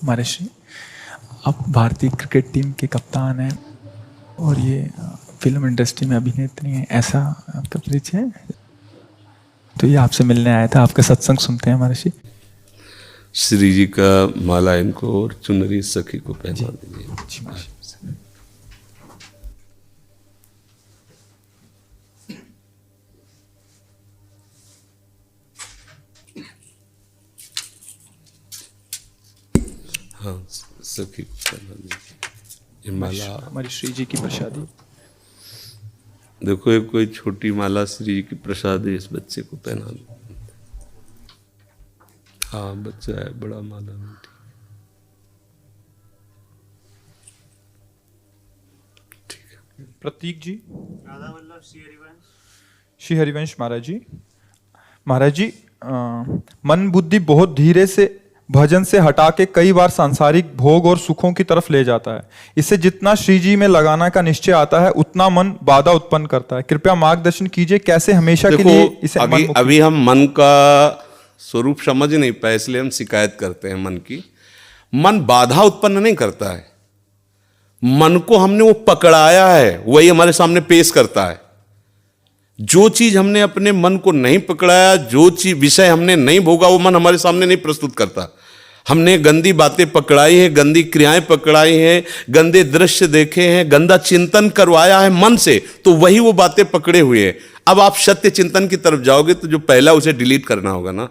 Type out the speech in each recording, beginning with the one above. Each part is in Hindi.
महर्षि, आप भारतीय क्रिकेट टीम के कप्तान हैं और ये फिल्म इंडस्ट्री में अभिनेत्री हैं, ऐसा आपका परिचय है? तो ये आपसे मिलने आया था, आपका सत्संग सुनते हैं महर्षि। श्री जी का माला इनको और चुनरी सखी को पहना दीजिए। जी महर्षि। हाँ, सखी को पहना दीजिए। ये माला हमारी श्री जी की प्रसादी। देखो, एक कोई छोटी माला श्री जी की प्रसाद है, इस बच्चे को पहना दो। हाँ, बच्चा है, बड़ा माला नहीं। ठीक है। प्रतीक जी। राधा वल्लभ श्री हरिवंश महाराज जी। महाराज जी, मन बुद्धि बहुत धीरे से भजन से हटा के कई बार सांसारिक भोग और सुखों की तरफ ले जाता है। इससे जितना श्री जी में लगाना का निश्चय आता है उतना मन बाधा उत्पन्न करता है। कृपया मार्गदर्शन कीजिए, कैसे हमेशा के लिए इसे अभी हम मन का स्वरूप समझ नहीं पाए, इसलिए हम शिकायत करते हैं मन की। मन बाधा उत्पन्न नहीं करता है, मन को हमने वो पकड़ाया है, वही हमारे सामने पेश करता है। जो चीज हमने अपने मन को नहीं पकड़ाया, जो चीज विषय हमने नहीं भोगा, वो मन हमारे सामने नहीं प्रस्तुत करता। हमने गंदी बातें पकड़ाई हैं, गंदी क्रियाएं पकड़ाई हैं, गंदे दृश्य देखे हैं, गंदा चिंतन करवाया है मन से, तो वही वो बातें पकड़े हुए हैं। अब आप सत्य चिंतन की तरफ जाओगे तो जो पहला उसे डिलीट करना होगा ना,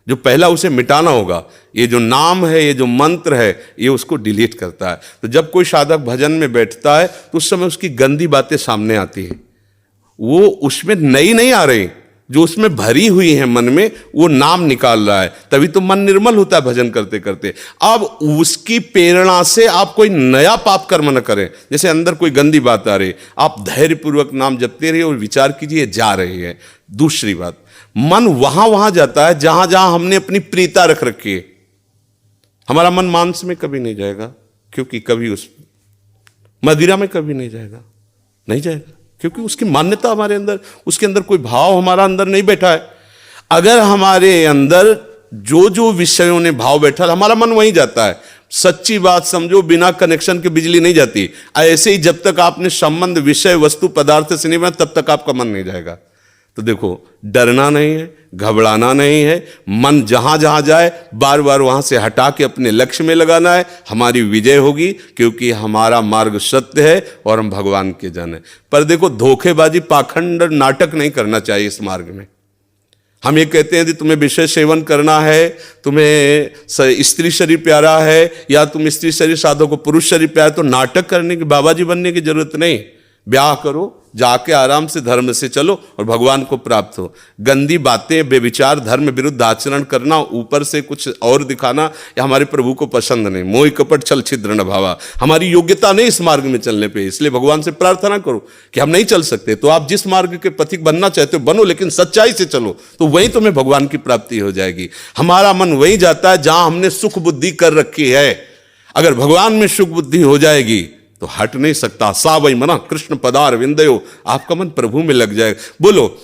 जो पहला उसे मिटाना होगा। ये जो नाम है, ये जो मंत्र है, ये उसको डिलीट करता है। तो जब कोई साधक भजन में बैठता है तो उस समय उसकी गंदी बातें सामने आती हैं, वो उसमें नई नहीं आ रही, जो उसमें भरी हुई है मन में, वो नाम निकाल रहा है। तभी तो मन निर्मल होता है भजन करते करते। अब उसकी प्रेरणा से आप कोई नया पाप कर्म न करें। जैसे अंदर कोई गंदी बात आ रही, आप धैर्यपूर्वक नाम जपते रहिए और विचार कीजिए, जा रही है। दूसरी बात, मन वहां जाता है जहां जहां हमने अपनी प्रीता रख रखी है। हमारा मन मांस में कभी नहीं जाएगा, क्योंकि कभी उस मदिरा में कभी नहीं जाएगा, नहीं जाएगा, क्योंकि उसकी मान्यता हमारे अंदर, उसके अंदर कोई भाव हमारा अंदर नहीं बैठा है। अगर हमारे अंदर जो जो विषयों ने भाव बैठा, हमारा मन वहीं जाता है। सच्ची बात समझो, बिना कनेक्शन के बिजली नहीं जाती। ऐसे ही जब तक आपने संबंध विषय वस्तु पदार्थ से नहीं बना, तब तक आपका मन नहीं जाएगा। तो देखो, डरना नहीं है, घबराना नहीं है। मन जहां जहां जाए बार बार वहां से हटा के अपने लक्ष्य में लगाना है। हमारी विजय होगी, क्योंकि हमारा मार्ग सत्य है और हम भगवान के जन हैं। पर देखो, धोखेबाजी, पाखंड, नाटक नहीं करना चाहिए इस मार्ग में। हम ये कहते हैं कि तुम्हें विषय सेवन करना है, तुम्हें स्त्री शरीर प्यारा है, या तुम स्त्री शरीर साधो को पुरुष शरीर प्यारा, तो नाटक करने की, बाबाजी बनने की जरूरत नहीं। ब्याह करो, जाके आराम से धर्म से चलो और भगवान को प्राप्त हो। गंदी बातें, बेविचार, धर्म विरुद्ध आचरण करना, ऊपर से कुछ और दिखाना, या हमारे प्रभु को पसंद नहीं। मोह कपट छल छिद्र न भावा, हमारी योग्यता नहीं इस मार्ग में चलने पे। इसलिए भगवान से प्रार्थना करो कि हम नहीं चल सकते, तो आप जिस मार्ग के पथिक बनना चाहते हो बनो, लेकिन सच्चाई से चलो, तो वहीं तुम्हें भगवान की प्राप्ति हो जाएगी। हमारा मन वहीं जाता है जहां हमने सुख बुद्धि कर रखी है। अगर भगवान में सुख बुद्धि हो जाएगी तो हट नहीं सकता। सा वही मना कृष्ण पदार विंदयो, आपका मन प्रभु में लग जाएगा। बोलो,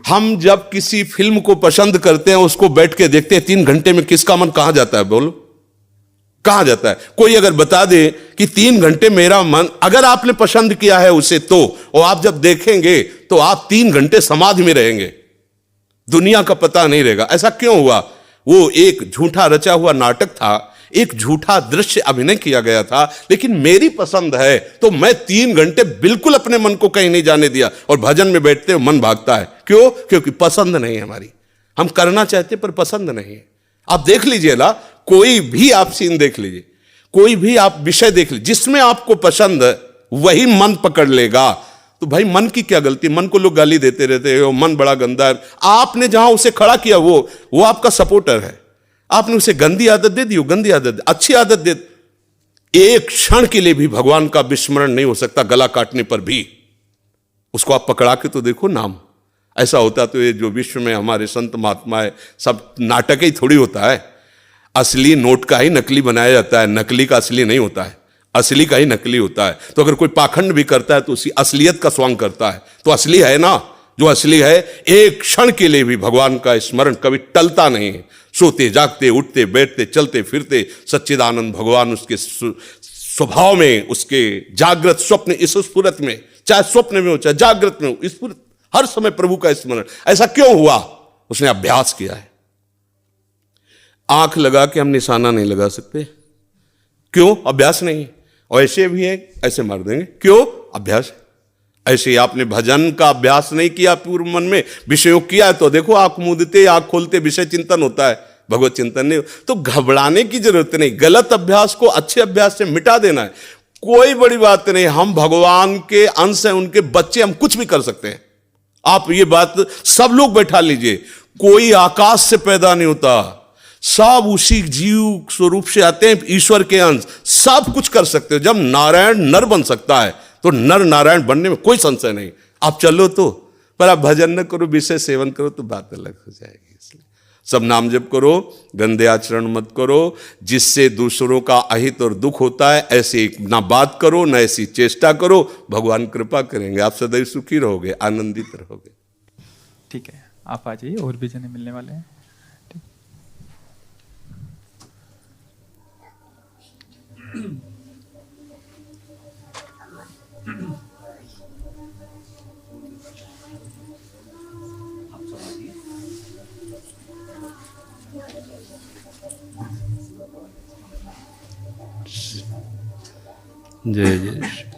हम जब किसी फिल्म को पसंद करते हैं, उसको बैठ के देखते हैं, 3 घंटे में किसका मन कहां जाता है? बोलो, कहां जाता है? कोई अगर बता दे कि 3 घंटे मेरा मन, अगर आपने पसंद किया है उसे, तो और आप जब देखेंगे तो आप 3 घंटे समाधि में रहेंगे, दुनिया का पता नहीं रहेगा। ऐसा क्यों हुआ? वो एक झूठा रचा हुआ नाटक था, एक झूठा दृश्य अभिनय किया गया था। लेकिन मेरी पसंद है तो मैं 3 घंटे बिल्कुल अपने मन को कहीं नहीं जाने दिया, और भजन में बैठते हो मन भागता है। क्यों? क्योंकि पसंद नहीं है हमारी। हम करना चाहते पर पसंद नहीं है। आप देख लीजिए ना, कोई भी आप सीन देख लीजिए, कोई भी आप विषय देख लीजिए, जिसमें आपको पसंद है वही मन पकड़ लेगा। तो भाई, मन की क्या गलती? मन को लोग गाली देते रहते हो, मन बड़ा गंदा है। आपने जहां उसे खड़ा किया, वो आपका सपोर्टर है। आपने उसे गंदी आदत दे दी, गंदी आदत, अच्छी आदत दे। एक क्षण के लिए भी भगवान का विस्मरण नहीं हो सकता, गला काटने पर भी। उसको आप पकड़ा के तो देखो नाम। ऐसा होता तो ये जो विश्व में हमारे संत महात्मा है, सब नाटक ही थोड़ी होता है। असली नोट का ही नकली बनाया जाता है, नकली का असली नहीं होता है, असली का ही नकली होता है। तो अगर कोई पाखंड भी करता है तो उसी असलियत का स्वांग करता है, तो असली है ना। जो असली है, एक क्षण के लिए भी भगवान का स्मरण कभी टलता नहीं है। सोते जागते उठते बैठते चलते फिरते सच्चिदानंद भगवान उसके स्वभाव में, उसके जागृत स्वप्न इस स्फुरत में, चाहे स्वप्न में हो चाहे जागृत में हो, स्फुरत हर समय प्रभु का स्मरण। ऐसा क्यों हुआ? उसने अभ्यास किया है। आंख लगा के हम निशाना नहीं लगा सकते, क्यों? अभ्यास नहीं। और ऐसे भी है, ऐसे मार देंगे, क्यों? अभ्यास। ऐसे ही आपने भजन का अभ्यास नहीं किया, पूर्व मन में विषयों किया, तो देखो आंख मूंदते आंख खोलते विषय चिंतन होता है, भगवत चिंतन नहीं। तो घबराने की जरूरत नहीं, गलत अभ्यास को अच्छे अभ्यास से मिटा देना है, कोई बड़ी बात नहीं। हम भगवान के अंश हैं, उनके बच्चे, हम कुछ भी कर सकते हैं। आप ये बात सब लोग बैठा लीजिए, कोई आकाश से पैदा नहीं होता, सब उसी जीव स्वरूप से आते हैं, ईश्वर के अंश, सब कुछ कर सकते हो। जब नारायण नर बन सकता है तो नर नारायण बनने में कोई संशय नहीं। आप चलो तो, पर आप भजन न करो, विषय सेवन करो तो बात अलग हो जाएगी। इसलिए सब नाम जप करो, गंदे आचरण मत करो, जिससे दूसरों का अहित और दुख होता है ऐसी ना बात करो, ना ऐसी चेष्टा करो। भगवान कृपा करेंगे, आप सदैव सुखी रहोगे, आनंदित रहोगे। ठीक है, आप आ जाइए, और भी जने मिलने वाले हैं। जय जय।